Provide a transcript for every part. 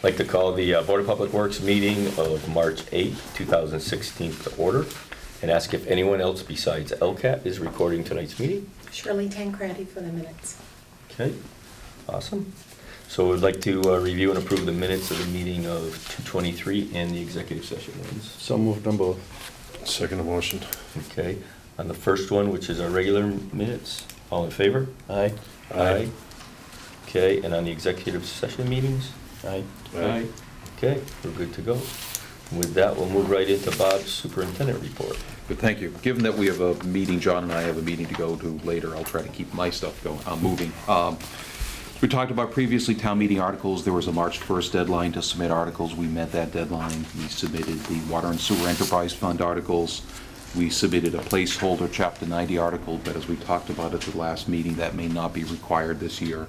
I'd like to call the Board of Public Works meeting of March 8, 2016 to order and ask if anyone else besides LCAT is recording tonight's meeting. Shirley Tancredi for the minutes. Okay, awesome. So we'd like to review and approve the minutes of the meeting of 2/23 and the executive session ones. So moved on both. Second motion. Okay, on the first one, which is our regular minutes, all in favor? Aye. Aye. Okay, and on the executive session meetings? Aye. Aye. Okay, we're good to go. With that, we'll move right into Bob's superintendent report. Good, thank you. Given that we have a meeting, John and I have a meeting to go to later, I'll try to keep my stuff going, moving. We talked about previously town meeting articles. There was a March 1st deadline to submit articles. We met that deadline. We submitted the Water and Sewer Enterprise Fund articles. We submitted a placeholder Chapter 90 article, but as we talked about at the last meeting, that may not be required this year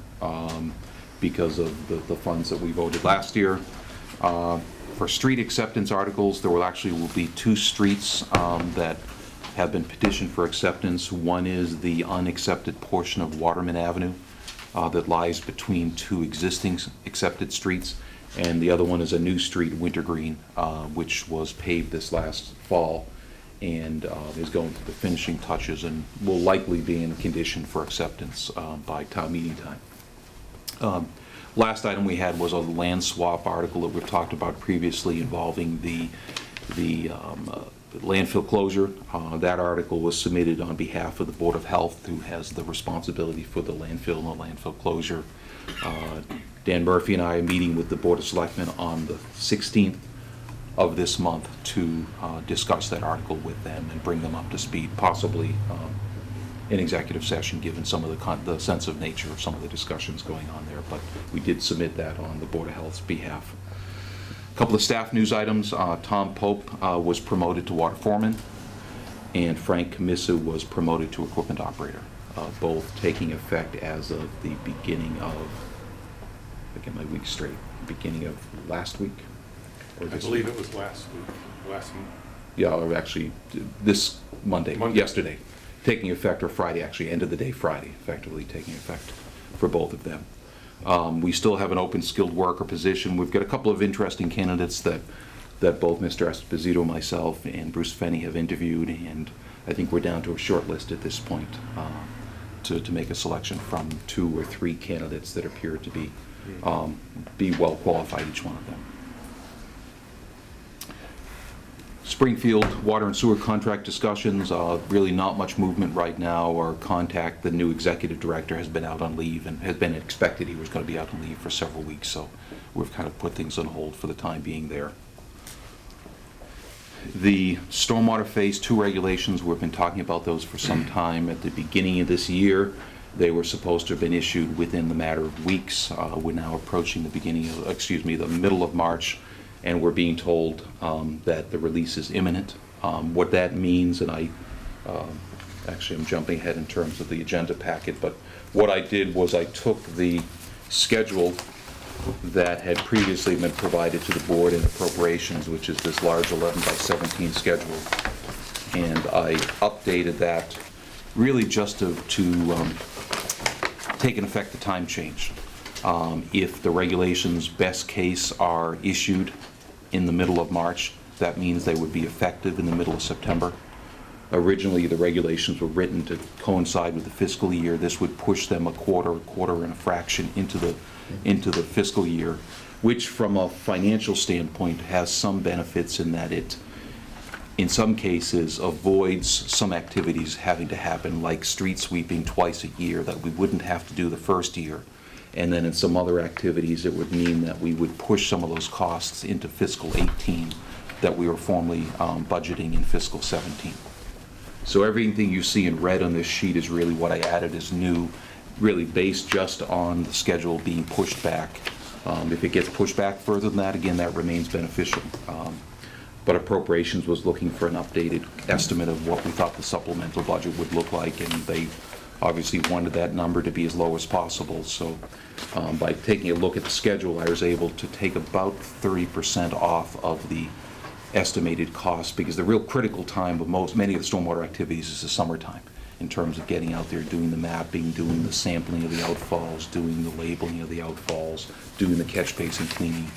because of the funds that we voted last year. For street acceptance articles, there will be two streets that have been petitioned for acceptance. One is the unaccepted portion of Waterman Avenue that lies between two existing accepted streets, and the other one is a new street, Wintergreen, which was paved this last fall and is going through the finishing touches and will likely be in condition for acceptance by town meeting time. Last item we had was a land swap article that we've talked about previously involving the landfill closure. That article was submitted on behalf of the Board of Health, who has the responsibility for the landfill and the landfill closure. Dan Murphy and I are meeting with the Board of Selectmen on the 16th of this month to discuss that article with them and bring them up to speed, possibly in executive session, given some of the sensitive nature of some of the discussions going on there. But we did submit that on the Board of Health's behalf. A couple of staff news items. Tom Pope was promoted to water foreman, and Frank Comissa was promoted to equipment operator, both taking effect as of the beginning of, I get my week straight, beginning of last week? Or I believe it was last month. Yeah, or actually this Monday, yesterday, taking effect, or Friday, actually, end of the day Friday, effectively taking effect for both of them. We still have an open skilled worker position. We've got a couple of interesting candidates that both Mr. Esposito, myself, and Bruce Fenney have interviewed, and I think we're down to a short list at this point to make a selection from 2 or 3 candidates that appear to be well qualified, each one of them. Springfield water and sewer contract discussions, really not much movement right now or contact. The new executive director has been out on leave and has been expected he was going to be out on leave for several weeks, so we've kind of put things on hold for the time being there. The stormwater phase 2 regulations, we've been talking about those for some time. At the beginning of this year, they were supposed to have been issued within the matter of weeks. We're now approaching the middle of March, and we're being told that the release is imminent. What that means, and actually I'm jumping ahead in terms of the agenda packet, but what I did was I took the schedule that had previously been provided to the board in appropriations, which is this large 11 by 17 schedule, and I updated that really just to take in effect the time change. If the regulations best case are issued in the middle of March, that means they would be effective in the middle of September. Originally, the regulations were written to coincide with the fiscal year. This would push them a quarter and a fraction into the fiscal year, which from a financial standpoint has some benefits in that it, in some cases, avoids some activities having to happen, like street sweeping twice a year that we wouldn't have to do the first year. And then in some other activities, it would mean that we would push some of those costs into fiscal 18 that we were formally budgeting in fiscal 17. So everything you see in red on this sheet is really what I added as new, really based just on the schedule being pushed back. If it gets pushed back further than that, again, that remains beneficial. But appropriations was looking for an updated estimate of what we thought the supplemental budget would look like, and they obviously wanted that number to be as low as possible. So by taking a look at the schedule, I was able to take about 30% off of the estimated cost, because the real critical time of many of the stormwater activities is the summertime. in terms of getting out there, doing the mapping, doing the sampling of the outfalls, doing the labeling of the outfalls, doing the catch basin cleaning.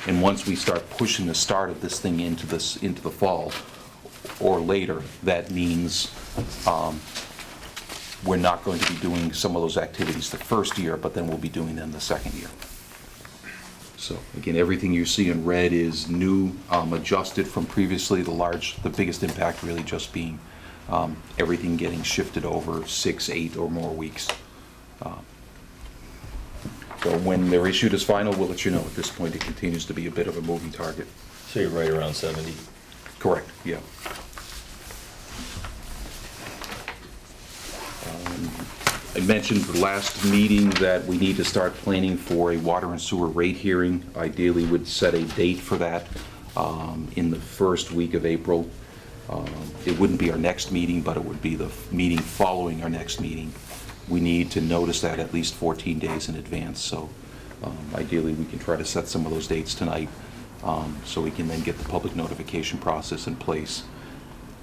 And once we start pushing the start of this thing into the fall or later, that means we're not going to be doing some of those activities the first year, but then we'll be doing them the second year. So again, everything you see in red is new, adjusted from previously. The biggest impact really just being everything getting shifted over 6, 8, or more weeks. So when they're issued as final, we'll let you know. At this point, it continues to be a bit of a moving target. So you're right around 70. Correct, yeah. I mentioned the last meeting that we need to start planning for a water and sewer rate hearing. Ideally, would set a date for that in the first week of April. It wouldn't be our next meeting, but it would be the meeting following our next meeting. We need to notice that at least 14 days in advance, so ideally we can try to set some of those dates tonight so we can then get the public notification process in place,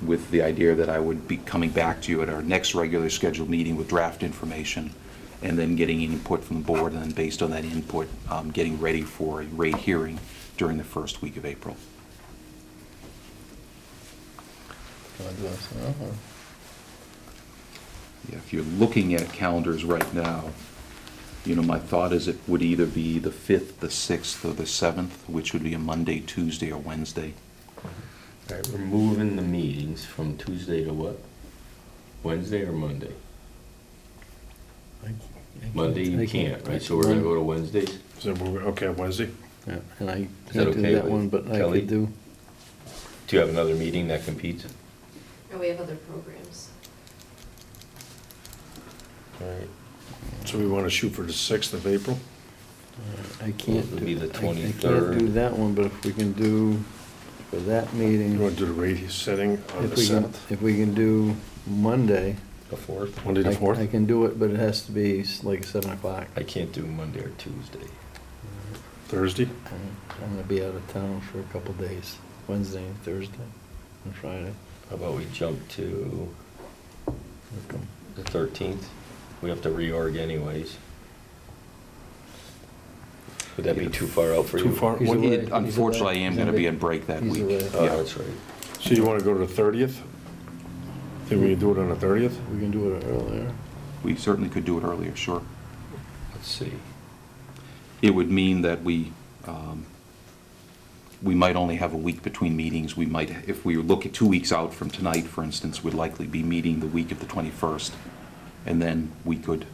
with the idea that I would be coming back to you at our next regular scheduled meeting with draft information, and then getting input from the board, and then based on that input, getting ready for a rate hearing during the first week of April. Yeah, if you're looking at calendars right now, you know, my thought is it would either be the 5th, the 6th, or the 7th, which would be a Monday, Tuesday, or Wednesday. All right, we're moving the meetings from Tuesday to what? Wednesday or Monday? Monday you can't, right? So we're gonna go to Wednesdays? So we're, okay, Wednesday? Yeah, and I Is that can't do okay that with one, but I Kelly? could do, Do you have another meeting that competes? And we have other programs. All right. So we want to shoot for the 6th of April? I can't It would do. be the I can't 23rd. do that one, but if we can do for that meeting, You want to do the rate setting on the if we can, 7th? if we can do Monday, The 4th? Monday the I 4th? can do it, but it has to be like 7 o'clock. I can't do Monday or Tuesday. Thursday? I'm gonna be out of town for a couple days, Wednesday and Thursday and Friday. How about we jump to Okay. the 13th? We have to reorg anyways. Would that be too far out for you? Too far? He's What- away. Unfortunately, I am going to be on break that He's week. away. Oh, Yeah. that's right. So you want to go to the 30th? Think we can do it on the 30th? We can do it earlier. We certainly could do it earlier, sure. Let's see. It would mean that we might only have a week between meetings. We might, if we look at 2 weeks out from tonight, for instance, we'd likely be meeting the week of the 21st. And then we could,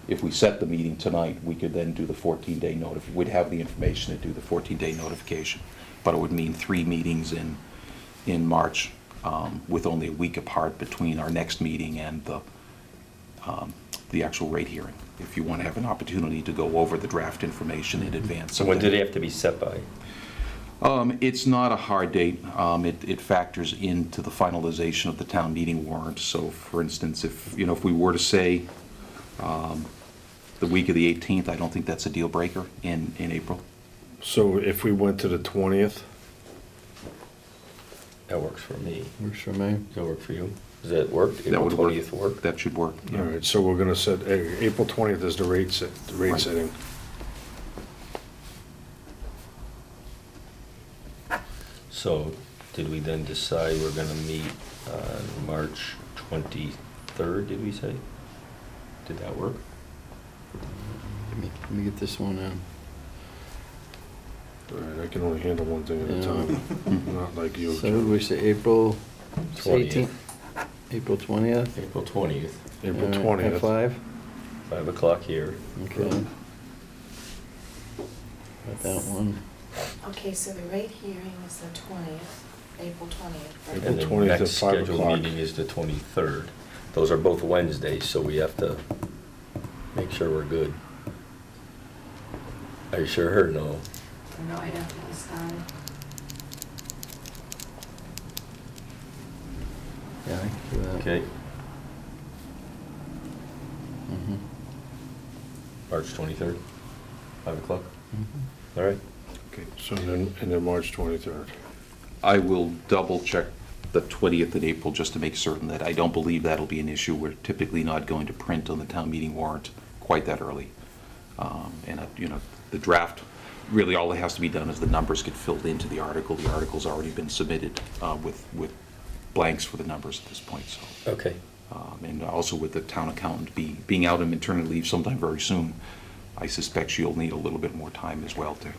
if we set the meeting tonight, we could then do the 14-day notification. We'd have the information to do the 14-day notification. But it would mean 3 meetings in March, with only a week apart between our next meeting and the actual rate hearing, if you want to have an opportunity to go over the draft information in advance. So when do they have to be set by? It's not a hard date. It factors into the finalization of the town meeting warrant. So, for instance, if we were to say the week of the 18th, I don't think that's a deal breaker in April. So if we went to the 20th? That works for me. Works for me. Does that work for you? Does that work? That April would work. 20th work? That should work. yeah. All right, so we're going to set, April 20th is the rate Right. setting. So, did we then decide we're gonna meet on March 23rd, did we say? Did that work? Let me get this one in. All right, I can only handle one thing at a Yeah. time, not like you. So did we say April 20th. 18th? April 20th? April 20th, April At 20th. 5? 5 o'clock here. Okay. Got that one. Okay, so the rate hearing is the 20th, April 20th. right? April And the 20th at next 5 scheduled o'clock. meeting is the 23rd. Those are both Wednesdays, so we have to make sure we're good. Are you sure or no? No, I'd have to decide. Yeah, I can do that. Okay, Mhm. March 23rd, 5 o'clock, Mhm. all right? Okay, so then, and then March 23rd. I will double check the 20th in April, just to make certain that I don't believe that'll be an issue. We're typically not going to print on the town meeting warrant quite that early. The draft, really all that has to be done is the numbers get filled into the article. The article's already been submitted with blanks for the numbers at this point, so. Okay. And also with the town accountant being out on maternity leave sometime very soon, I suspect she'll need a little bit more time as well to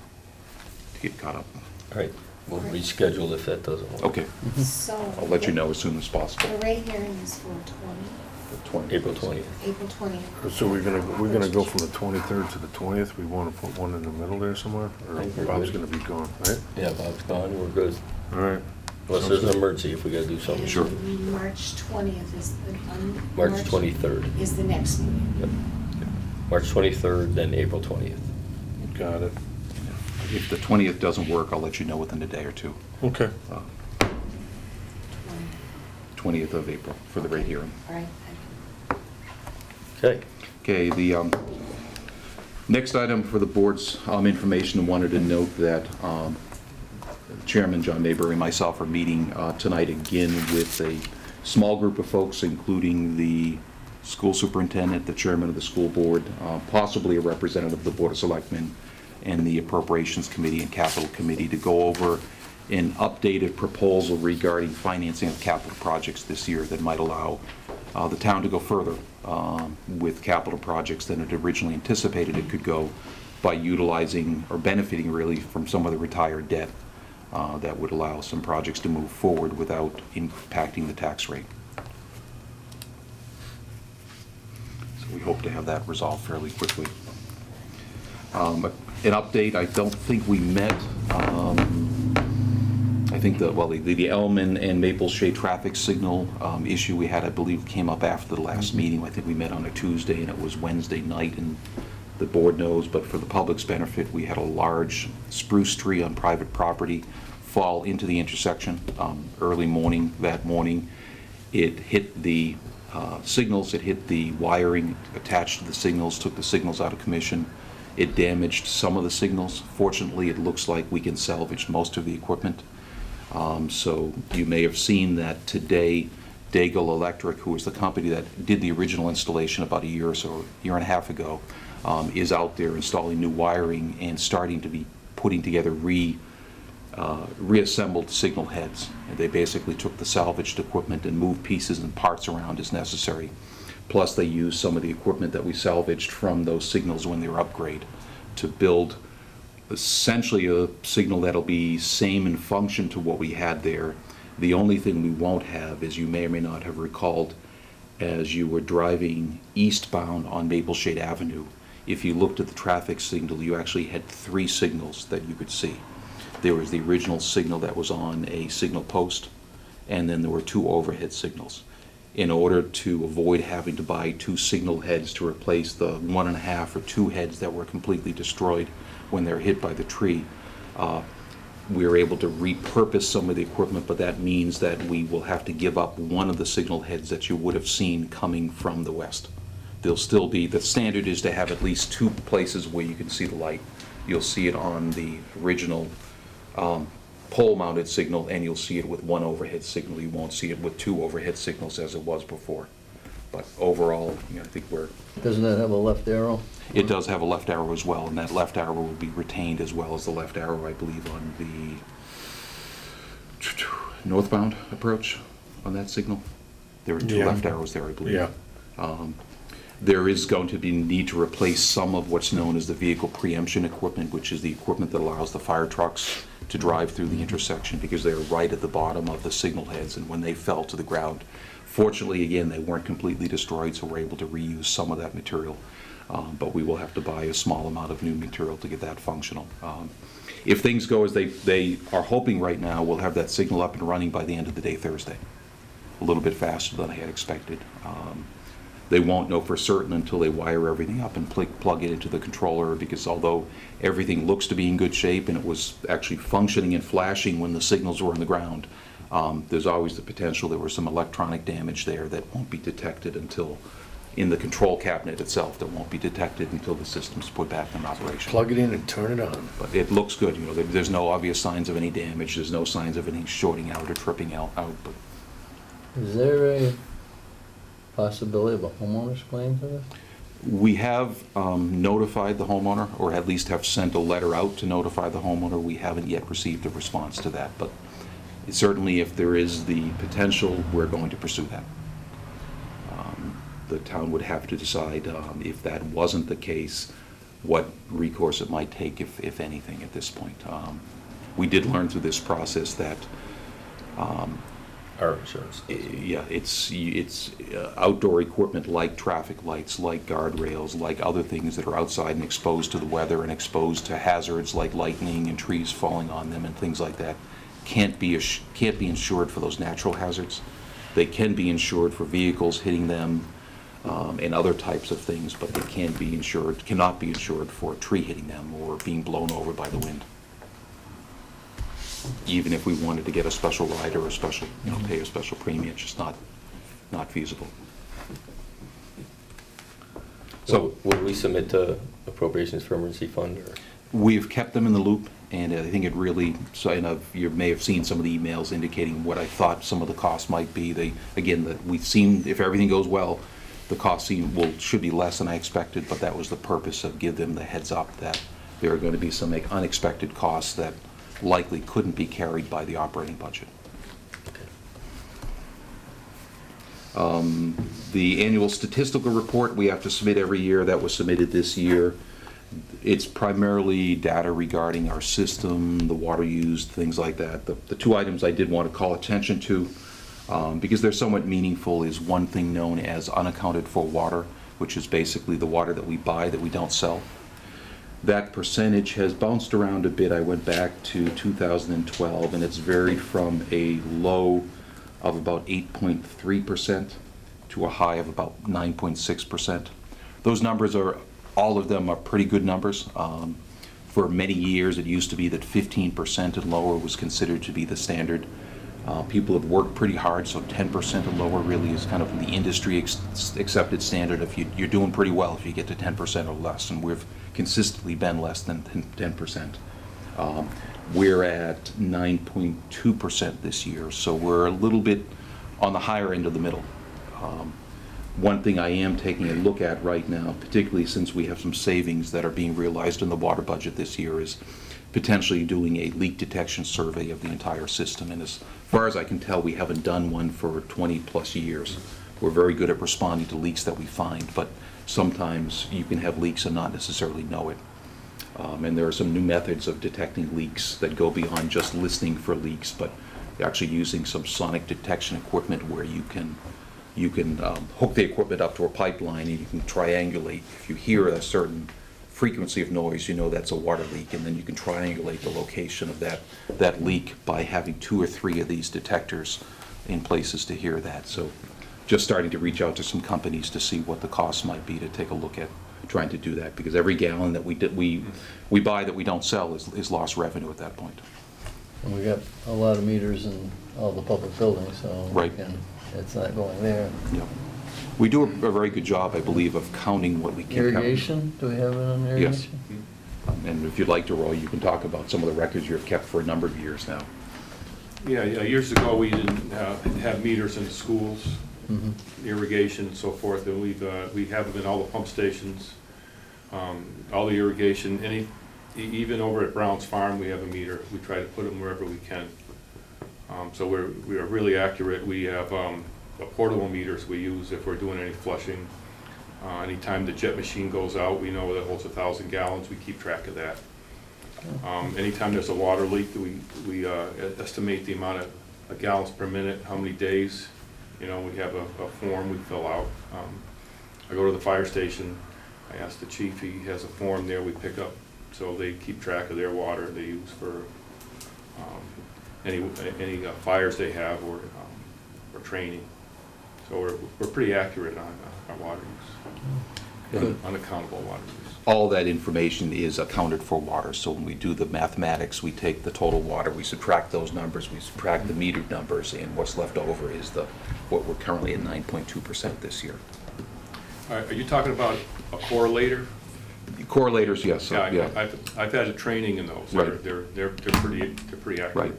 get caught up. All right, we'll reschedule if that doesn't work. Okay, So. I'll let you know as soon as possible. The rate hearing is for April 20th. April 20th. So we're gonna go from the 23rd to the 20th? We wanna put one in the middle there somewhere? Or I think we're Bob's good. gonna be gone, right? Yeah, Bob's gone, we're good. All right. Unless there's an emergency, if we gotta do something. Sure. March 20th is the. March 23rd. Is the next meeting. Yep. March 23rd, then April 20th. Got it. If the 20th doesn't work, I'll let you know within a day or two. Okay. 20th of April for the rate hearing. All right. Okay. Okay, the next item for the board's information, I wanted to note that Chairman John Mayberry and myself are meeting tonight again with a small group of folks, including the school superintendent, the chairman of the school board, possibly a representative of the Board of Selectmen, and the Appropriations Committee and Capital Committee to go over an updated proposal regarding financing of capital projects this year that might allow the town to go further with capital projects than it originally anticipated it could go by utilizing or benefiting really from some of the retired debt that would allow some projects to move forward without impacting the tax rate. So we hope to have that resolved fairly quickly. An update, I don't think we met. I think the Elman and Maple Shade traffic signal issue we had, I believe, came up after the last meeting. I think we met on a Tuesday and it was Wednesday night, and the board knows, but for the public's benefit, we had a large spruce tree on private property fall into the intersection early morning that morning. It hit the signals, it hit the wiring attached to the signals, took the signals out of commission. It damaged some of the signals. Fortunately, it looks like we can salvage most of the equipment. So you may have seen that today, Daigle Electric, who was the company that did the original installation about a year and a half ago, is out there installing new wiring and starting to be putting together reassembled signal heads. And they basically took the salvaged equipment and moved pieces and parts around as necessary. Plus, they used some of the equipment that we salvaged from those signals when they were upgraded to build essentially a signal that'll be same in function to what we had there. The only thing we won't have, as you may or may not have recalled, as you were driving eastbound on Maple Shade Avenue, if you looked at the traffic signal, you actually had 3 signals that you could see. There was the original signal that was on a signal post, and then there were 2 overhead signals. In order to avoid having to buy 2 signal heads to replace the 1.5 or 2 heads that were completely destroyed when they're hit by the tree, we were able to repurpose some of the equipment, but that means that we will have to give up one of the signal heads that you would have seen coming from the west. There'll still be, the standard is to have at least 2 places where you can see the light. You'll see it on the original pole-mounted signal, and you'll see it with 1 overhead signal. You won't see it with 2 overhead signals as it was before. But overall, I think Doesn't that have a left arrow? it does have a left arrow as well, and that left arrow will be retained as well as the left arrow, I believe, on the northbound approach on that signal. There are 2 Yeah. left arrows there, I believe. Yeah. There is going to be need to replace some of what's known as the vehicle preemption equipment, which is the equipment that allows the fire trucks to drive through the intersection, because they're right at the bottom of the signal heads, and when they fell to the ground, fortunately, again, they weren't completely destroyed, so we're able to reuse some of that material. But we will have to buy a small amount of new material to get that functional. If things go as they are hoping right now, we'll have that signal up and running by the end of the day Thursday. A little bit faster than I had expected. They won't know for certain until they wire everything up and plug it into the controller, because although everything looks to be in good shape and it was actually functioning and flashing when the signals were on the ground, there's always the potential there was some electronic damage there that won't be detected until in the control cabinet itself that won't be detected until the system's put back in operation. Plug it in and turn it on. But it looks good, you know, there's no obvious signs of any damage, there's no signs of any shorting out or tripping out, but Is there a possibility of a homeowner's claim for this? we have notified the homeowner, or at least have sent a letter out to notify the homeowner. We haven't yet received a response to that, but certainly if there is the potential, we're going to pursue that. The town would have to decide if that wasn't the case, what recourse it might take, if anything, at this point. We did learn through this process that Our insurance. yeah, it's outdoor equipment like traffic lights, like guardrails, like other things that are outside and exposed to the weather and exposed to hazards like lightning and trees falling on them and things like that, can't be insured for those natural hazards. They can be insured for vehicles hitting them and other types of things, but they cannot be insured for a tree hitting them or being blown over by the wind. Even if we wanted to get a special rider or a special, pay a special premium, it's just not feasible. So will we submit to appropriations for emergency fund, or? We've kept them in the loop, and I think it really, you may have seen some of the emails indicating what I thought some of the costs might be. If everything goes well, the costs should be less than I expected, but that was the purpose of give them the heads up that there are going to be some unexpected costs that likely couldn't be carried by the operating budget. The annual statistical report we have to submit every year, that was submitted this year. It's primarily data regarding our system, the water used, things like that. The two items I did want to call attention to, because they're somewhat meaningful, is one thing known as unaccounted for water, which is basically the water that we buy that we don't sell. That percentage has bounced around a bit. I went back to 2012, and it's varied from a low of about 8.3% to a high of about 9.6%. Those numbers all of them are pretty good numbers. For many years, it used to be that 15% and lower was considered to be the standard. People have worked pretty hard, so 10% and lower really is kind of the industry accepted standard. If you're doing pretty well if you get to 10% or less, and we've consistently been less than 10%. We're at 9.2% this year, so we're a little bit on the higher end of the middle. One thing I am taking a look at right now, particularly since we have some savings that are being realized in the water budget this year, is potentially doing a leak detection survey of the entire system. And as far as I can tell, we haven't done one for 20 plus years. We're very good at responding to leaks that we find, but sometimes you can have leaks and not necessarily know it. And there are some new methods of detecting leaks that go beyond just listening for leaks, but actually using some sonic detection equipment where you can hook the equipment up to a pipeline and you can triangulate. If you hear a certain frequency of noise, you know that's a water leak, and then you can triangulate the location of that leak by having 2 or 3 of these detectors in places to hear that. So just starting to reach out to some companies to see what the cost might be to take a look at trying to do that, because every gallon that we buy that we don't sell is lost revenue at that point. And we got a lot of meters in all the public buildings, so Right. It's not going there. Yeah. We do a very good job, I believe, of counting what we can count. Irrigation, do we have it on Yes. irrigation? And if you'd like to, Roy, you can talk about some of the records you've kept for a number of years now. Yeah, years ago, we didn't have meters in the schools, Mhm. irrigation and so forth, and we have them in all the pump stations, all the irrigation, even over at Brown's Farm, we have a meter. We try to put them wherever we can. So we are really accurate. We have portable meters we use if we're doing any flushing. Anytime the jet machine goes out, we know that holds 1,000 gallons, we keep track of that. Anytime there's a water leak, we estimate the amount of gallons per minute, how many days. We have a form we fill out. I go to the fire station, I ask the chief, he has a form there we pick up, so they keep track of their water they use for any fires they have or training. So we're pretty accurate on our water use, Good. unaccountable water use. All that information is accounted for water, so when we do the mathematics, we take the total water, we subtract those numbers, we subtract the metered numbers, and what's left over is what we're currently at 9.2% this year. Are you talking about a correlator? Correlators, yes, yeah. I've had a training in those. Right. They're pretty accurate. Right.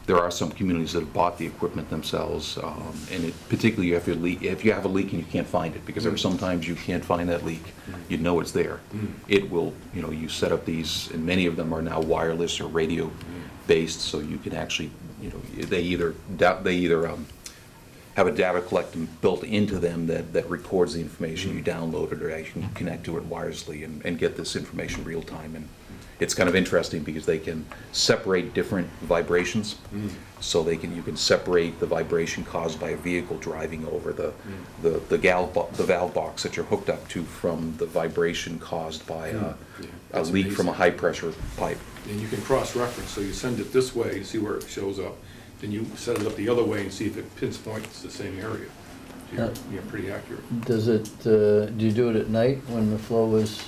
There are some communities that have bought the equipment themselves, and particularly if you have a leak and you can't find it, because there are sometimes you can't find that leak, you know it's there. It will, you set up these, and many of them are now wireless or radio based, so you can actually, they either have a data collector built into them that records the information you downloaded, or you can connect to it wirelessly and get this information real time. And it's kind of interesting because they can separate different vibrations. So you can separate the vibration caused by a vehicle driving over the valve box that you're hooked up to from the vibration caused by a That's leak from a amazing. high pressure pipe. And you can cross-reference, so you send it this way, see where it shows up, then you set it up the other way and see if it pinpoints the same area. So you're pretty accurate. Does it, do you do it at night when the flow is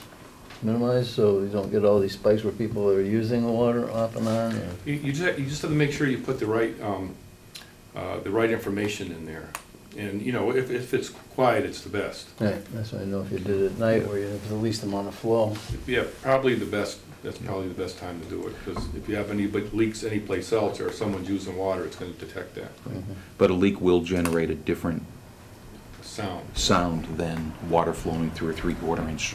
minimized, so you don't get all these spikes where people are using the water off and on? Or? You just have to make sure you put the right information in there. And, if it's quiet, it's the best. Right, that's why I know if you did it at night where you have the least amount of flow. Yeah, probably the best, that's probably the best time to do it, because if you have any leaks anyplace else, or someone's using water, it's gonna detect that But a leak will generate a different sound. sound than water flowing through a 3/4 inch.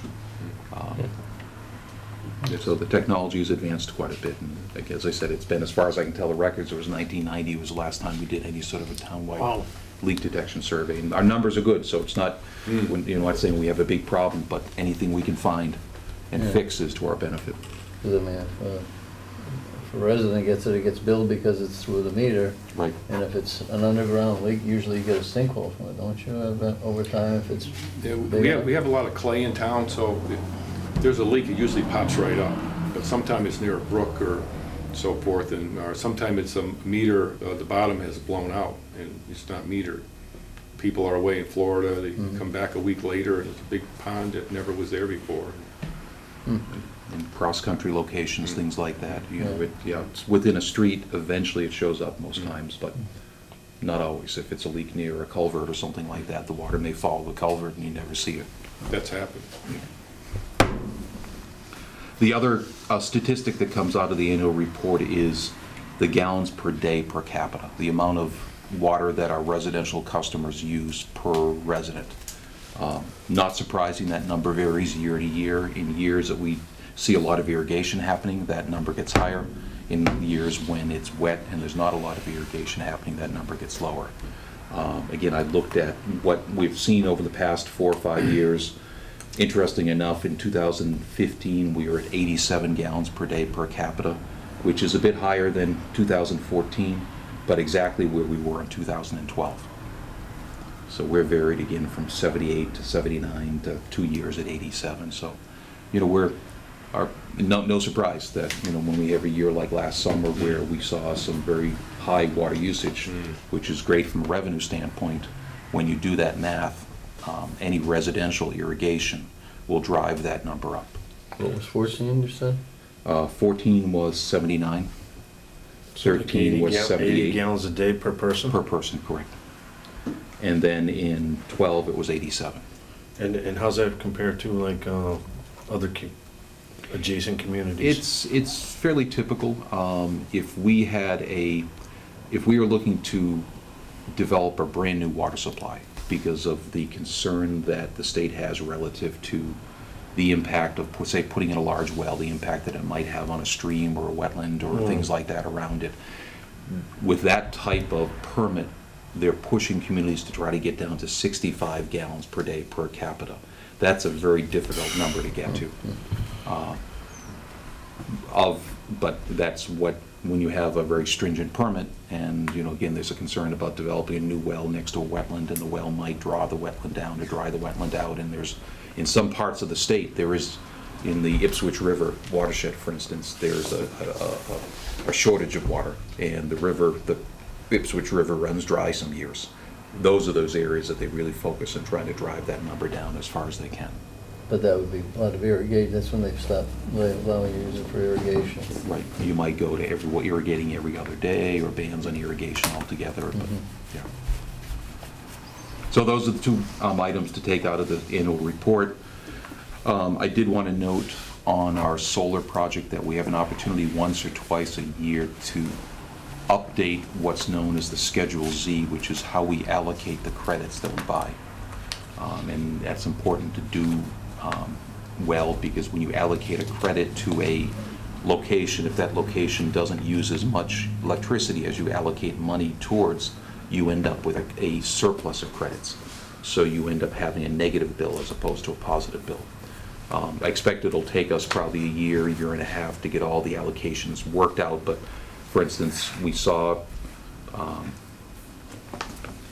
So the technology has advanced quite a bit, and like, as I said, it's been, as far as I can tell, the records, it was 1990 was the last time we did any sort of a townwide leak detection survey. And our numbers are good, so it's not, not saying we have a big problem, but anything we can find and Yeah. fix is to our benefit. Because I mean, if a resident gets it, it gets billed because it's through the meter. Right. And if it's an underground leak, usually you get a sinkhole from it, don't you, over time, if it's Yeah, big we have a lot of clay in town, so if there's a leak, it usually pops right up. But sometimes it's near a brook or so forth, or sometimes it's a meter, the bottom has blown out, and it's not metered. People are away in Florida, they come back a week later, and it's a big pond that never was there before. In cross-country locations, things like that. It's within a street, eventually it shows up most times, but not always. If it's a leak near a culvert or something like that, the water may follow the culvert and you never see it. That's happened. The other statistic that comes out of the annual report is the gallons per day per capita, the amount of water that our residential customers use per resident. Not surprising, that number varies year to year. In years that we see a lot of irrigation happening, that number gets higher. In years when it's wet and there's not a lot of irrigation happening, that number gets lower. Again, I looked at what we've seen over the past 4 or 5 years. Interesting enough, in 2015, we were at 87 gallons per day per capita, which is a bit higher than 2014, but exactly where we were in 2012. So we're varied again from 78 to 79 to 2 years at 87. So, no surprise that, when we have a year like last summer where we saw some very high water usage, which is great from a revenue standpoint. When you do that math, any residential irrigation will drive that number up. What was 14, you said? 14 was 79. 13 was 80 78 gallons a day per person? per person, correct. And then in 12, it was 87. And how's that compared to like other adjacent communities? It's fairly typical. If we were looking to develop a brand new water supply because of the concern that the state has relative to the impact of, say, putting in a large well, the impact that it might have on a stream or a wetland or things like that around it. With that type of permit, they're pushing communities to try to get down to 65 gallons per day per capita. That's a very difficult number to get to. But that's when you have a very stringent permit, and again, there's a concern about developing a new well next to a wetland, and the well might draw the wetland down to dry the wetland out. And there's, in some parts of the state, there is, in the Ipswich River watershed, for instance, there's a shortage of water, and the Ipswich River runs dry some years. Those are those areas that they really focus on trying to drive that number down as far as they can. But that would be a lot of irrigation, that's when they've stopped allowing you to use it for irrigation. Right, you might go to irrigating every other day, or bans on irrigation altogether, but, yeah. So those are the two items to take out of the annual report. I did want to note on our solar project that we have an opportunity once or twice a year to update what's known as the Schedule Z, which is how we allocate the credits that we buy. And that's important to do well, because when you allocate a credit to a location, if that location doesn't use as much electricity as you allocate money towards, you end up with a surplus of credits. So you end up having a negative bill as opposed to a positive bill. I expect it'll take us probably a year and a half to get all the allocations worked out, but for instance, we saw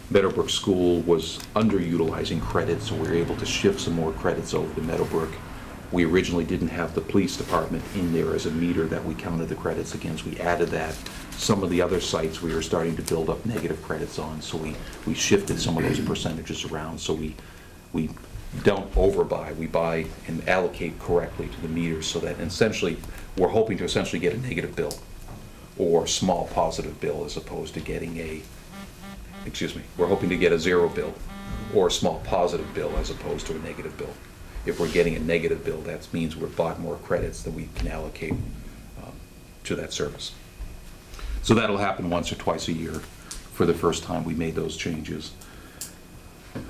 Meadowbrook School was underutilizing credits, so we were able to shift some more credits over to Meadowbrook. We originally didn't have the police department in there as a meter that we counted the credits against. We added that. Some of the other sites we were starting to build up negative credits on, so we shifted some of those percentages around, so we don't overbuy. We buy and allocate correctly to the meters, so that essentially, we're hoping to essentially get a negative bill or small positive bill as opposed to getting we're hoping to get a zero bill or a small positive bill as opposed to a negative bill. If we're getting a negative bill, that means we've bought more credits that we can allocate to that service. So that'll happen once or twice a year for the first time we made those changes.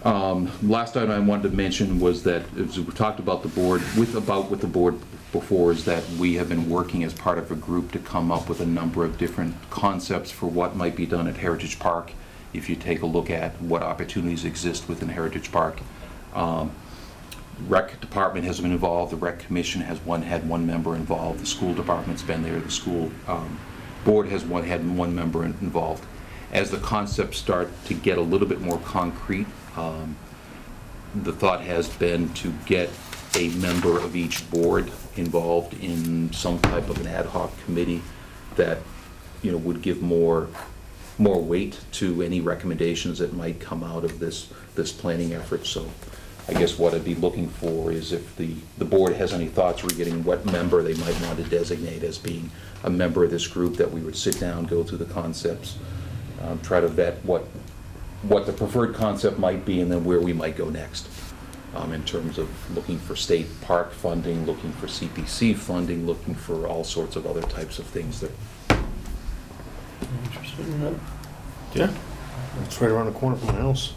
Last item I wanted to mention was that, as we talked about the board, with the board before, is that we have been working as part of a group to come up with a number of different concepts for what might be done at Heritage Park. If you take a look at what opportunities exist within Heritage Park. Rec department has been involved, the rec commission had one member involved, the school department's been there, the school board had one member involved. As the concepts start to get a little bit more concrete, the thought has been to get a member of each board involved in some type of an ad hoc committee that, you know, would give more weight to any recommendations that might come out of this planning effort. So I guess what I'd be looking for is if the board has any thoughts regarding what member they might want to designate as being a member of this group, that we would sit down, go through the concepts, try to vet what the preferred concept might be, and then where we might go next in terms of looking for state park funding, looking for CPC funding, looking for all sorts of other types of things that. Interested in that? Yeah, it's right around the corner from my house.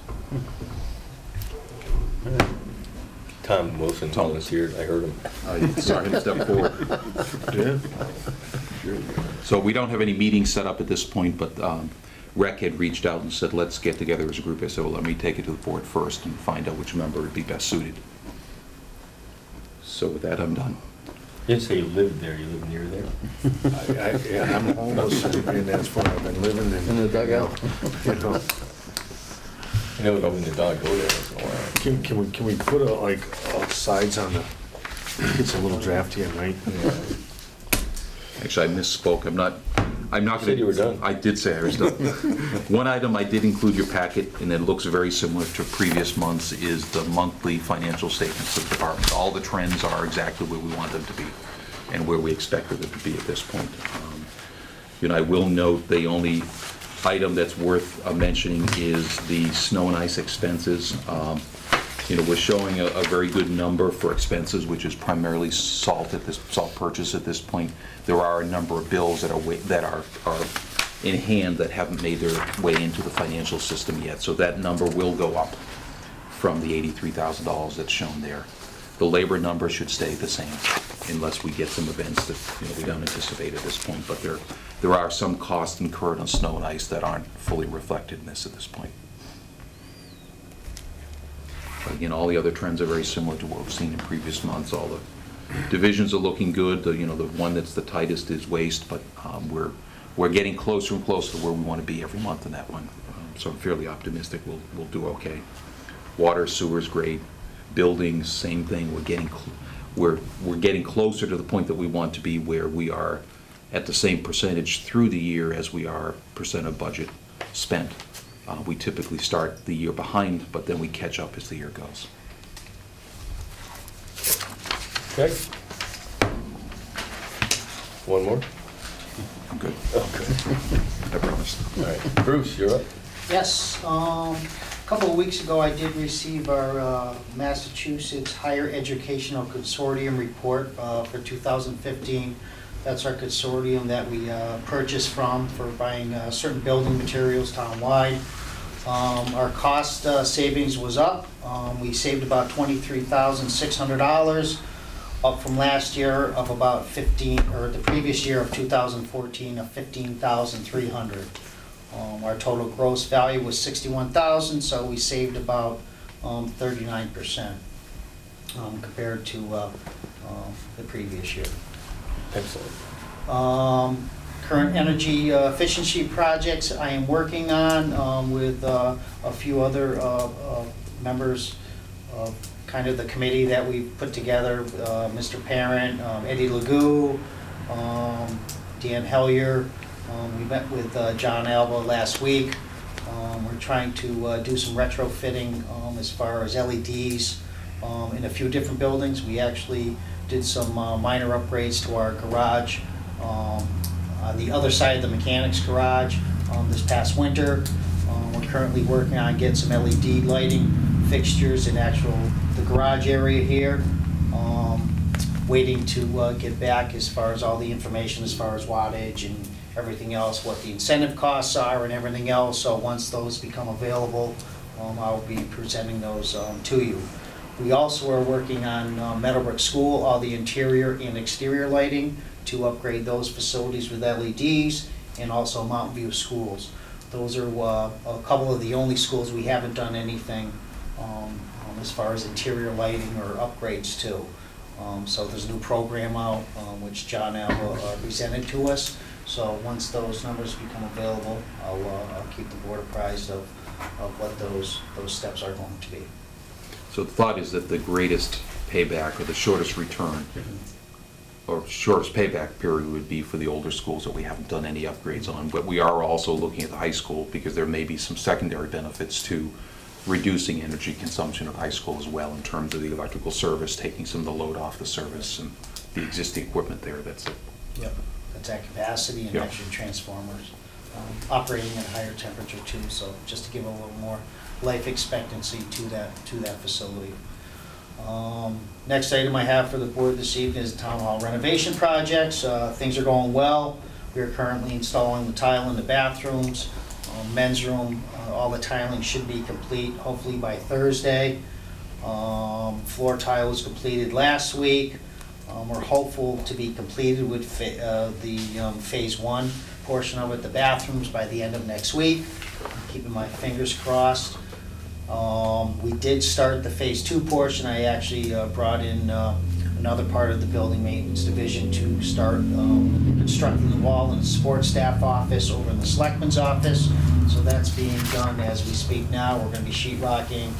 Tom Wilson volunteered, I heard him. I saw him step forward. Yeah. So we don't have any meetings set up at this point, but Rec had reached out and said, let's get together as a group. I said, well, let me take it to the board first and find out which member would be best suited. So with that, I'm done. You didn't say you lived there, you live near there? Yeah, I'm homeless, and that's where I've been living In the dugout? You know. I know when the dog go there once in a while. Can we put sides on the, it's a little drafty at night. Actually, I misspoke. I'm not You gonna. said you were done. I did say I was done. One item I did include your packet, and it looks very similar to previous months, is the monthly financial statements of the department. All the trends are exactly where we want them to be and where we expected them to be at this point. You know, I will note the only item that's worth mentioning is the snow and ice expenses. You know, we're showing a very good number for expenses, which is primarily salt purchase at this point. There are a number of bills that are in hand that haven't made their way into the financial system yet. So that number will go up from the $83,000 that's shown there. The labor number should stay the same unless we get some events that, you know, we don't anticipate at this point. But there are some costs incurred on snow and ice that aren't fully reflected in this at this point. But again, all the other trends are very similar to what we've seen in previous months. All the divisions are looking good. The one that's the tightest is waste, but we're getting closer and closer to where we want to be every month in that one. So I'm fairly optimistic we'll do okay. Water, sewer's great. Buildings, same thing. We're getting closer to the point that we want to be, where we are at the same percentage through the year as we are percent of budget spent. We typically start the year behind, but then we catch up as the year goes. Okay. One more? I'm good. Okay. I promise. All right. Bruce, you're up. Yes, couple of weeks ago, I did receive our Massachusetts Higher Educational Consortium report for 2015. That's our consortium that we purchased from for buying certain building materials townwide. Our cost savings was up. We saved about $23,600, up from last year of about the previous year of 2014 of $15,300. Our total gross value was $61,000, so we saved about 39% compared to the previous year. Excellent. Current energy efficiency projects I am working on with a few other members of kind of the committee that we put together, Mr. Parent, Eddie Legou, Dan Hellier. We met with John Alba last week. We're trying to do some retrofitting as far as LEDs in a few different buildings. We actually did some minor upgrades to our garage on the other side of the mechanics garage this past winter. We're currently working on getting some LED lighting fixtures in the garage area here. Waiting to get back as far as all the information as far as wattage and everything else, what the incentive costs are and everything else. So once those become available, I'll be presenting those to you. We also are working on Meadowbrook School, all the interior and exterior lighting to upgrade those facilities with LEDs, and also Mountain View Schools. Those are a couple of the only schools we haven't done anything as far as interior lighting or upgrades to. So there's a new program out which John Alba presented to us. So once those numbers become available, I'll keep the board apprised of what those steps are going to be. So the thought is that the greatest payback or the shortest return or shortest payback period would be for the older schools that we haven't done any upgrades on. But we are also looking at the high school because there may be some secondary benefits to reducing energy consumption of high school as well in terms of the electrical service, taking some of the load off the service and the existing equipment there. That's it. Yep, that's at capacity and Yep. extra transformers, operating at higher temperature too, so just to give a little more life expectancy to that facility. Next item I have for the board this evening is town hall renovation projects. Things are going well. We are currently installing the tile in the bathrooms, men's room. All the tiling should be complete hopefully by Thursday. Floor tile was completed last week. We're hopeful to be completed with the phase one portion of it, the bathrooms, by the end of next week. I'm keeping my fingers crossed. We did start the phase two portion. I actually brought in another part of the building maintenance division to start constructing the wall in the sports staff office over in the selectman's office. So that's being done as we speak now. We're going to be sheetrocking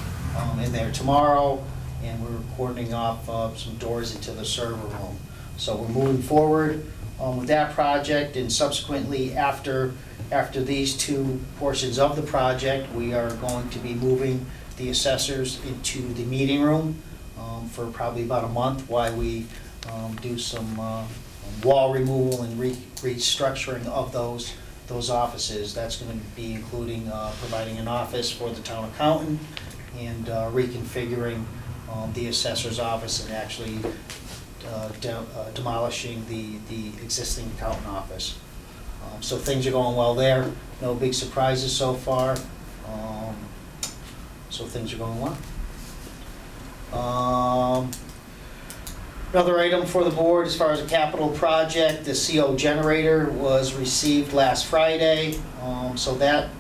in there tomorrow, and we're cordoning off some doors into the server room. So we're moving forward with that project, and subsequently after these two portions of the project, we are going to be moving the assessors into the meeting room for probably about a month while we do some wall removal and restructuring of those offices. That's going to be including providing an office for the town accountant and reconfiguring the assessor's office and actually demolishing the existing accountant office. So things are going well there. No big surprises so far. So things are going well. Another item for the board as far as a capital project, the CO generator was received last Friday. So that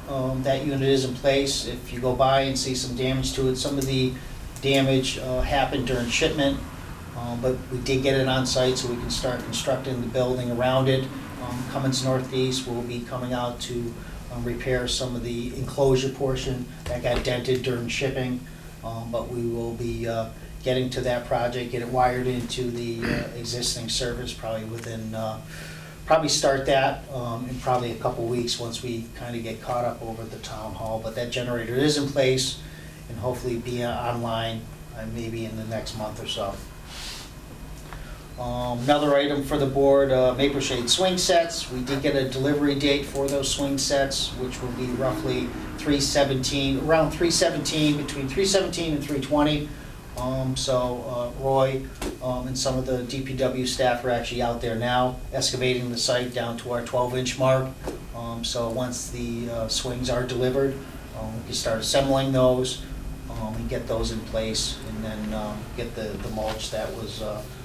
unit is in place. If you go by and see some damage to it, some of the damage happened during shipment, but we did get it on site so we can start constructing the building around it. Cummins Northeast will be coming out to repair some of the enclosure portion that got dented during shipping, but we will be getting to that project, get it wired into the existing service probably within, probably start that in probably a couple weeks once we kind of get caught up over at the town hall. But that generator is in place and hopefully be online maybe in the next month or so. Another item for the board, Maple Shade swing sets. We did get a delivery date for those swing sets, which will be roughly around 317, between 317 and 320. So Roy and some of the DPW staff are actually out there now excavating the site down to our 12-inch mark. So once the swings are delivered, we can start assembling those and get those in place, and then get the mulch that was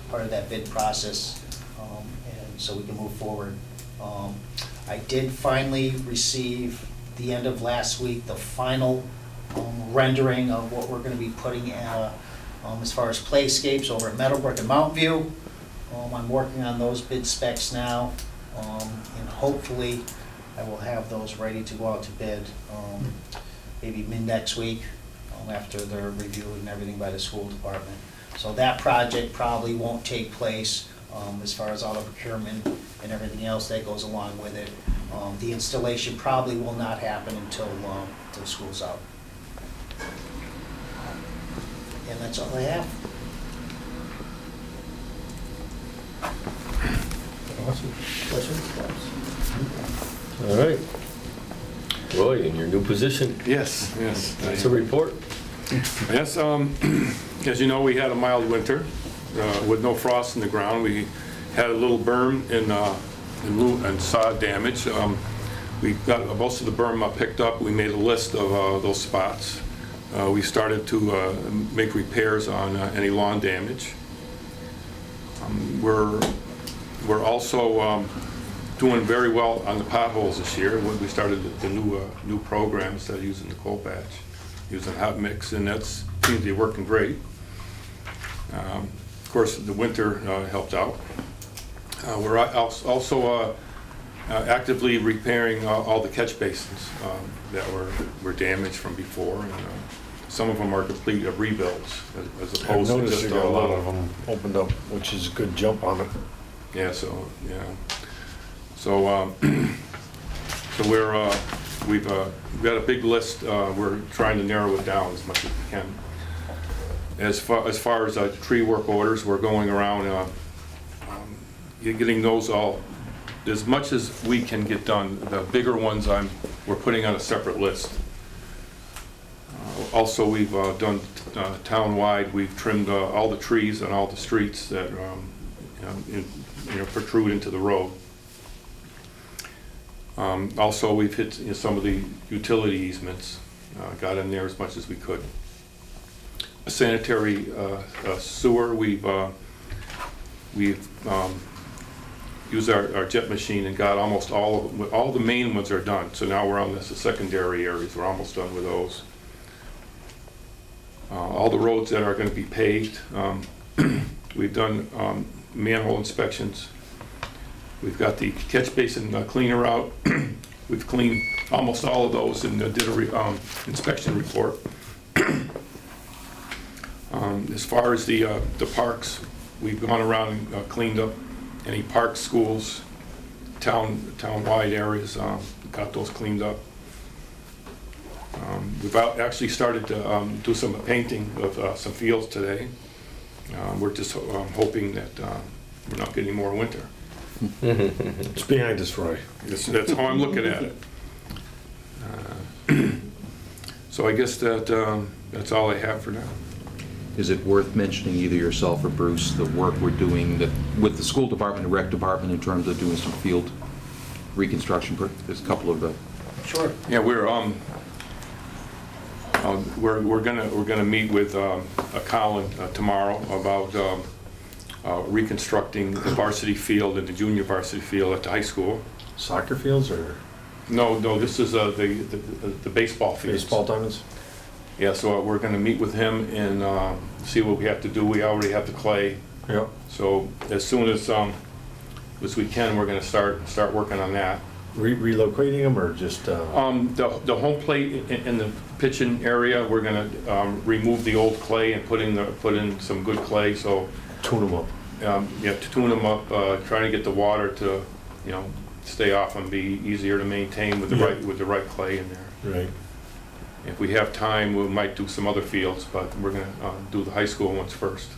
part of that bid process, and so we can move forward. I did finally receive, the end of last week, the final rendering of what we're going to be putting as far as playscapes over at Meadowbrook and Mountain View. I'm working on those bid specs now, and hopefully I will have those ready to go out to bid maybe mid-next week, after they're reviewed and everything by the school department. So that project probably won't take place as far as all the procurement and everything else that goes along with it. The installation probably will not happen until school's out. And that's all I have. Awesome. Questions? All right. Roy, in your new position, Yes. it's a report. Yes, as you know, we had a mild winter with no frost in the ground. We had a little berm and sod damage. We got most of the berm picked up. We made a list of those spots. We started to make repairs on any lawn damage. We're also doing very well on the potholes this year. When we started the new program instead of using the coal patch, using hot mix, and that's seems to be working great. Of course, the winter helped out. We're also actively repairing all the catch basins that were damaged from before, and some of them are complete rebuilds as I've opposed to noticed just you got a lot of them opened up, which is a good jump on it. Yeah, so we've got a big list. We're trying to narrow it down as much as we can. As far as tree work orders, we're going around getting those all as much as we can get done. The bigger ones we're putting on a separate list. Also, we've done town-wide. We've trimmed all the trees on all the streets that protrude into the road. Also, we've hit some of the utility easements, got in there as much as we could. A sanitary sewer, we've used our jet machine and got almost all the main ones are done. So now we're on the secondary areas. We're almost done with those. All the roads that are going to be paved, we've done manhole inspections. We've got the catch basin cleaner out. We've cleaned almost all of those and did a inspection report. As far as the parks, we've gone around and cleaned up any park, schools, town-wide areas, got those cleaned up. We've actually started to do some painting of some fields today. We're just hoping that we're not getting more winter. It's behind us, Roy. That's how I'm looking at it. So I guess that's all I have for now. Is it worth mentioning, either yourself or Bruce, the work we're doing with the school department and rec department in terms of doing some field reconstruction? There's a couple of the... Sure. Yeah, we're gonna meet with Colin tomorrow about reconstructing the varsity field and the junior varsity field at the high school. Soccer fields or No, this is the baseball fields. baseball diamonds? Yeah, so we're gonna meet with him and see what we have to do. We already have the clay, Yep. so as soon as we can, we're gonna start working on that. Relocating them or just? The home plate in the pitching area, we're gonna remove the old clay and put in some good clay. So Tune them up. you have to tune them up, trying to get the water to stay off and be easier to maintain with the right clay in there. Right. If we have time, we might do some other fields, but we're gonna do the high school ones first.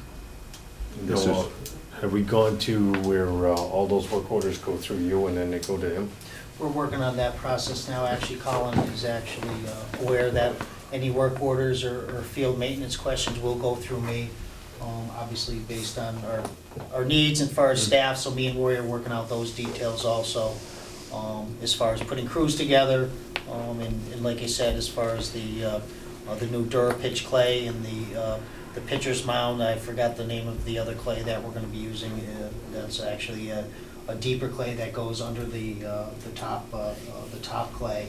This No, is, have we gone to where all those work orders go through you and then they go to him? We're working on that process now. Actually, Colin is actually aware that any work orders or field maintenance questions will go through me, obviously based on our needs and far as staff, so me and Roy are working out those details also, as far as putting crews together, and like I said, as far as the new Dura pitch clay and the pitcher's mound, I forgot the name of the other clay that we're gonna be using. That's actually a deeper clay that goes under the top clay.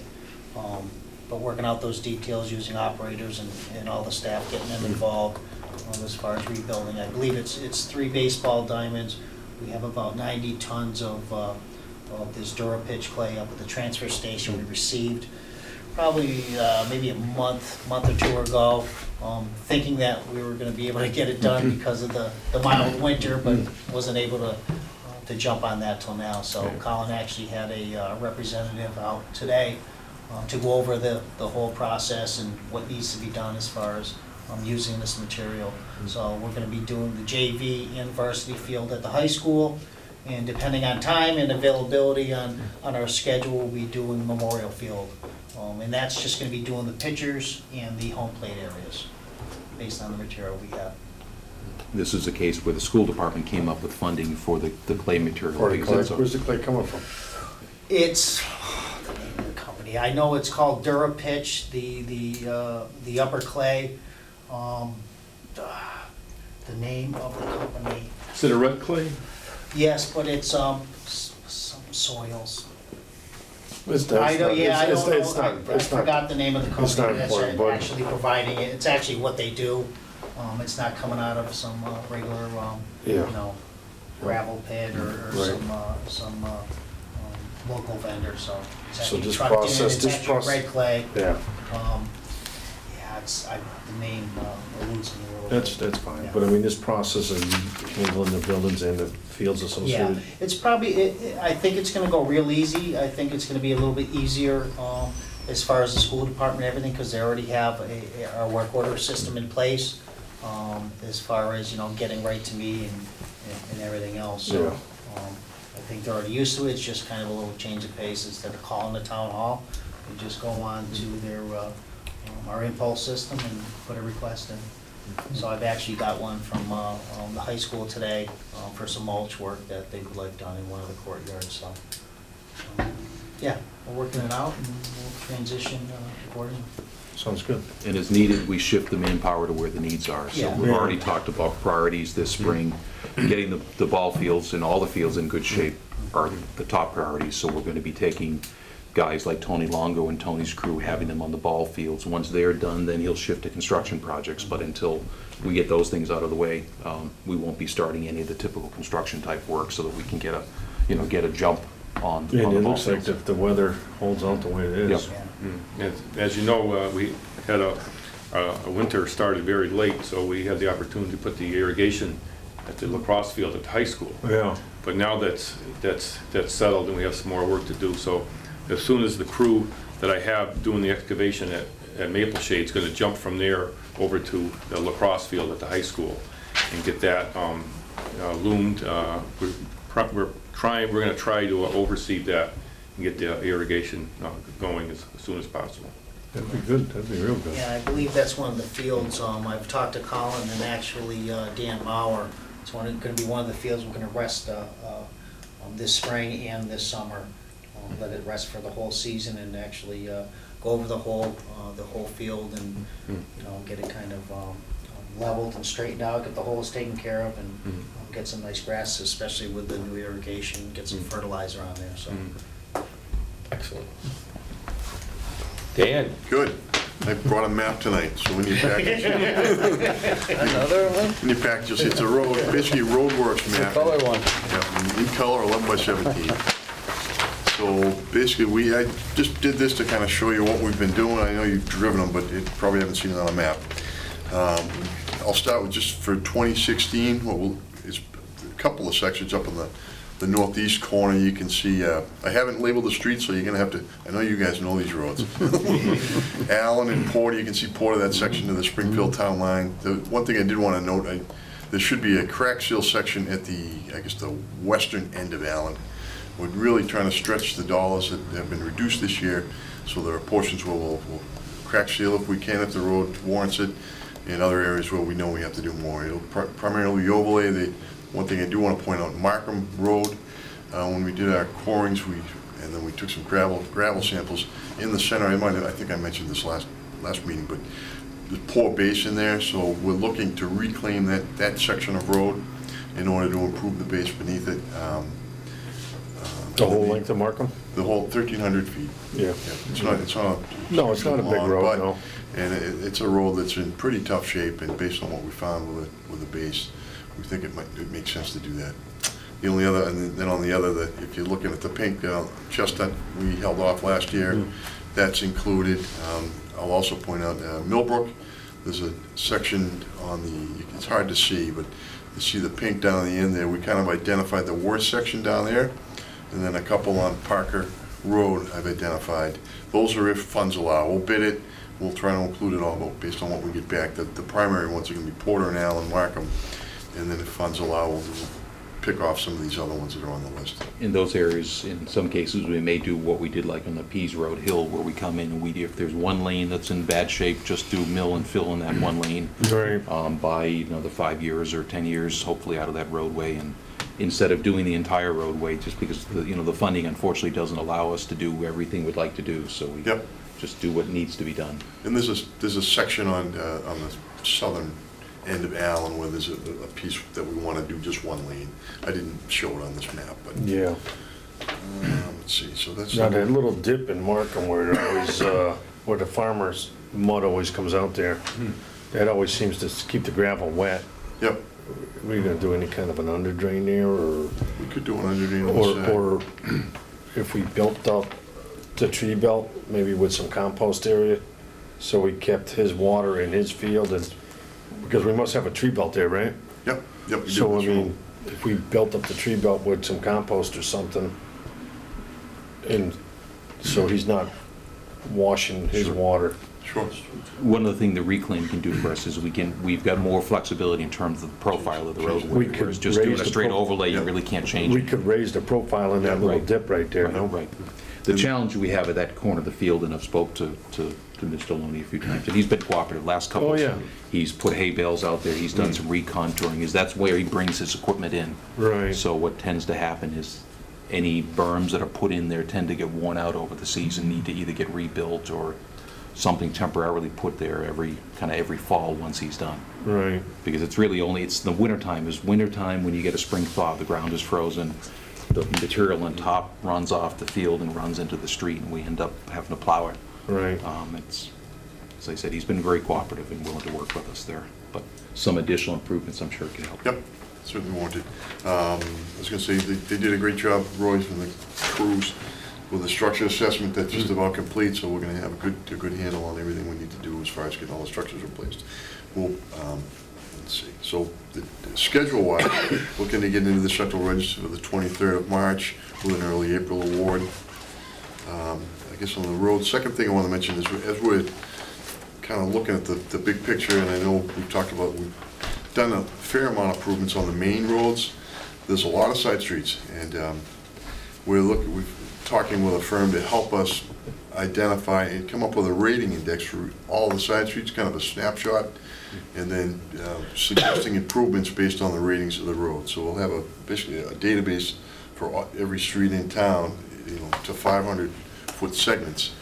But working out those details using operators and all the staff, getting them involved as far as rebuilding. I believe it's 3 baseball diamonds. We have about 90 tons of this Dura pitch clay up at the transfer station. We received probably maybe a month or two ago, thinking that we were gonna be able to get it done because of the mild winter, but wasn't able to jump on that till now. So Colin actually had a representative out today to go over the whole process and what needs to be done as far as using this material. So we're gonna be doing the JV and varsity field at the high school, and depending on time and availability on our schedule, we'll be doing Memorial Field. And that's just gonna be doing the pitchers and the home plate areas, based on the material we have. this is a case where the school department came up with funding for the clay material. Or the because clay, it's a- where's the clay coming from? It's, the name of the company, I know it's called Dura Pitch, the upper clay. The name of the company, Is it a red clay? yes, but it's some soils. It's not, I know, yeah, I it's don't not, know, I it's not. forgot the name of the it's not company that's important, but- actually providing it. It's actually what they do. It's not coming out of some regular, you Yeah. know, gravel pit or Right. some local vendor, so it's So actually this trucked in, process- it's this actually process- red clay. Yeah, Yeah, the name eludes me a little bit. that's fine, Yeah. but I mean, this process of you handling the buildings and the fields Yeah, associated. it's probably, I think it's gonna go real easy. I think it's gonna be a little bit easier as far as the school department and everything, because they already have our work order system in place, as far as, you know, getting right to me and everything else. So, Yeah. I think they're already used to it. It's just kind of a little change of pace. Instead of calling the town hall, we just go on to their, our impulse system and put a request in. So I've actually got one from the high school today for some mulch work that they would like done in one of the courtyards, so. Yeah, we're working it out and we'll transition accordingly. Sounds good. And as needed, we shift the manpower to where the needs are. So Yeah. we've already talked about priorities this spring. Getting the ball fields and all the fields in good shape are the top priorities. So we're going to be taking guys like Tony Longo and Tony's crew, having them on the ball fields. Once they're done, then he'll shift to construction projects. But until we get those things out of the way, we won't be starting any of the typical construction type work so that we can get a jump on the And it ball looks like fields. if the weather holds out the way it is. Yep. Yeah. As you know, we had a winter started very late, so we had the opportunity to put the irrigation at the lacrosse field at the high school. Yeah. But now that's settled and we have some more work to do. So as soon as the crew that I have doing the excavation at Maple Shade's gonna jump from there over to the lacrosse field at the high school and get that loomed. We're gonna try to oversee that and get the irrigation going as soon as possible. That'd be good, that'd be real good. Yeah, I believe that's one of the fields, I've talked to Colin and actually Dan Mauer. It's gonna be one of the fields we're gonna rest this spring and this summer. Let it rest for the whole season and actually go over the whole field and, you know, get it kind of leveled and straightened out, get the holes taken care of and get some nice grass, especially with the new irrigation, get some fertilizer on there, so. Excellent. Dan? Good. I brought a map tonight, so when you package, Another one? when you package, it's a road, basically a roadworks map. Color one. Yeah, in color, 11 by 17. So basically, I just did this to kind of show you what we've been doing. I know you've driven them, but you probably haven't seen it on a map. I'll start with just for 2016, it's a couple of sections up in the northeast corner. You can see, I haven't labeled the streets, so you're gonna have to, I know you guys know these roads. Allen and Porter, you can see Porter, that section of the Springfield town line. The one thing I did want to note, There should be a crack seal section at the, I guess, the western end of Allen. We're really trying to stretch the dollars that have been reduced this year, so there are portions where we'll crack seal if we can, if the road warrants it, in other areas where we know we have to do more. It'll primarily overlay. One thing I do want to point out, Markham Road, when we did our corings, and then we took some gravel samples in the center. I think I mentioned this last meeting, but there's poor base in there, so we're looking to reclaim that section of road in order to improve the base beneath it. The whole length of Markham? The whole 1,300 feet. Yeah. It's not. No, it's not a big long, road, but- no. And it's a road that's in pretty tough shape, and based on what we found with the base, we think it makes sense to do that. The only other, and then on the other, if you're looking at the pink chestnut we held off last year, that's included. I'll also point out Millbrook. There's a section on the, it's hard to see, but you see the pink down the end there. We kind of identified the worst section down there, and then a couple on Parker Road I've identified. Those are if funds allow. We'll bid it. We'll try to include it all, but based on what we get back. The primary ones are going to be Porter and Allen, Markham, and then if funds allow, we'll pick off some of these other ones that are on the list. In those areas, in some cases, we may do what we did like on the Pease Road Hill, where we come in and if there's one lane that's in bad shape, just do mill and fill in that one lane. Right. By another 5 years or 10 years, hopefully out of that roadway, and instead of doing the entire roadway, just because the funding unfortunately doesn't allow us to do everything we'd like to do, so we Yep. just do what needs to be done. And there's a section on the southern end of Allen where there's a piece that we want to do just one lane. I didn't show it on this map, but Yeah. let's see. So that's Now, that little dip in Markham where it always, where the farmer's mud always comes out there, that always seems to keep the gravel wet. Yep. Are we gonna do any kind of an under drain there, or, We could do an underdrain on the side. or if we built up the tree belt, maybe with some compost area, so we kept his water in his field, and, because we must have a tree belt there, right? Yep. We do So, I this mean, road. if we built up the tree belt with some compost or something, and so he's not washing his Sure. water. Sure. One of the things the reclaim can do for us is we've got more flexibility in terms of the profile of the roadway, We could whereas just doing raise a the straight pro- overlay, you Yeah. really can't change We it. could raise the profile in that Yeah, little right. dip right there, no? Right. The challenge we have at that corner of the field, and I've spoke to Mr. Loney a few times, and he's been cooperative, last couple. Oh, yeah. He's put hay bales out there, he's done some recontouring, that's where he brings his equipment in. Right. So what tends to happen is any berms that are put in there tend to get worn out over the season, need to either get rebuilt or something temporarily put there every fall once he's done. Right. Because it's the wintertime when you get a spring thaw, the ground is frozen, the material on top runs off the field and runs into the street, and we end up having to plow it. Right. As I said, he's been very cooperative and willing to work with us there, but some additional improvements I'm sure can help. Yep. Certainly warranted. I was going to say, they did a great job, Royce and the crews, with the structure assessment that's just about complete, so we're going to have a good handle on everything we need to do as far as getting all the structures replaced. We'll, let's see, so schedule-wise, looking to get into the Central Register for the 23rd of March with an early April award. I guess on the road, second thing I want to mention is as we're kind of looking at the big picture, and I know we've done a fair amount of improvements on the main roads. There's a lot of side streets, and we're talking with a firm to help us identify and come up with a rating index for all the side streets, kind of a snapshot, and then suggesting improvements based on the ratings of the road. So we'll have basically a database for every street in town, to 500-foot segments,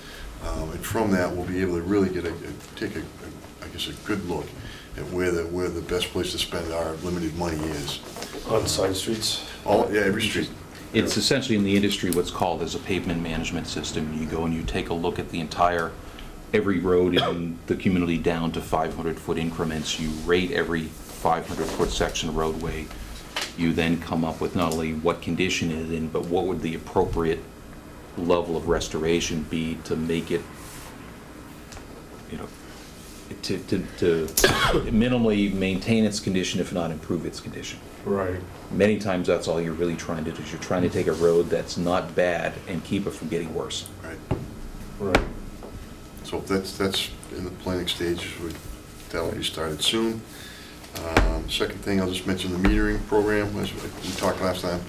and from that we'll be able to really take a good look at where the best place to spend our limited money is. On side streets? Every street. It's essentially in the industry what's called as a pavement management system. You go and you take a look at every road in the community down to 500-foot increments. You rate every 500-foot section of roadway. You then come up with not only what condition it is in, but what would the appropriate level of restoration be to make it, to minimally maintain its condition, if not improve its condition. Right. Many times that's all you're really trying to do, is you're trying to take a road that's not bad and keep it from getting worse. Right. Right. So that's in the planning stage. That'll be started soon. Second thing, I'll just mention the metering program, as we talked last time.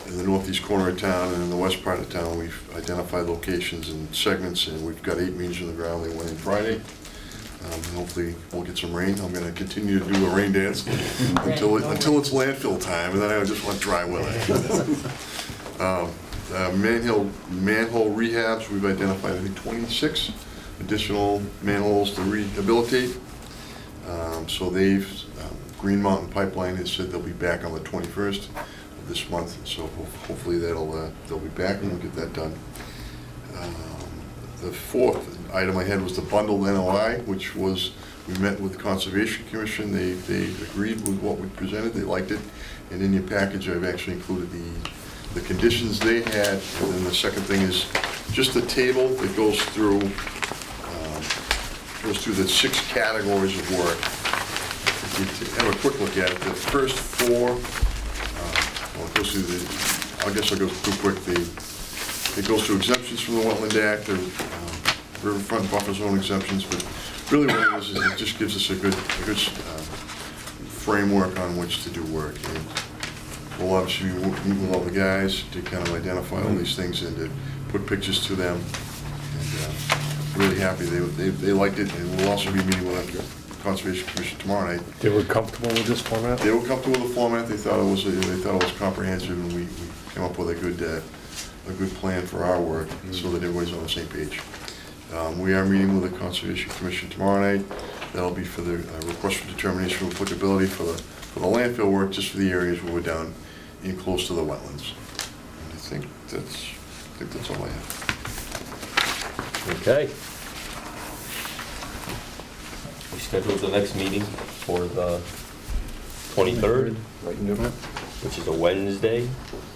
In the northeast corner of town and in the west part of town, we've identified locations and segments, and we've got 8 meters in the ground. They went in Friday. Hopefully we'll get some rain. I'm gonna continue to do a rain dance until it's landfill time, and then I just want dry weather. Manhole rehabs, we've identified, I think, 26 additional manholes to rehabilitate. So Green Mountain Pipeline has said they'll be back on the 21st of this month, so hopefully they'll be back and we'll get that done. The fourth item I had was the bundled NOI, which was, we met with the Conservation Commission. They agreed with what we presented, they liked it. And in your package, I've actually included the conditions they had. And then the second thing is just a table that goes through the 6 categories of work. If you have a quick look at it, the first 4, it goes through I guess I'll go through quick. It goes through exemptions from the Wetland Act, the riverfront buffer zone exemptions, but really what it is it just gives us a good framework on which to do work. And we'll obviously meet with all the guys to kind of identify all these things and to put pictures to them. And really happy they liked it, and we'll also be meeting with the Conservation Commission tomorrow night. They were comfortable with this format? They were comfortable with the format. They thought it was comprehensive, and we came up with a good plan for our work, so that everybody's on the same page. We are meeting with the Conservation Commission tomorrow night. That'll be for the request for determination of applicability for the landfill work, just for the areas where we're down in close to the wetlands. And I think that's all I have. Okay. We scheduled the next meeting for the 23rd, which is a Wednesday,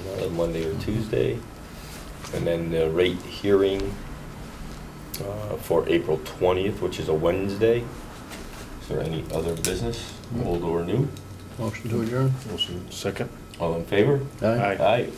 not a Monday or Tuesday. And then the rate hearing for April 20th, which is a Wednesday. Is there any other business, old or new? Motion to adjourn? Motion second. All in favor? Aye. Aye.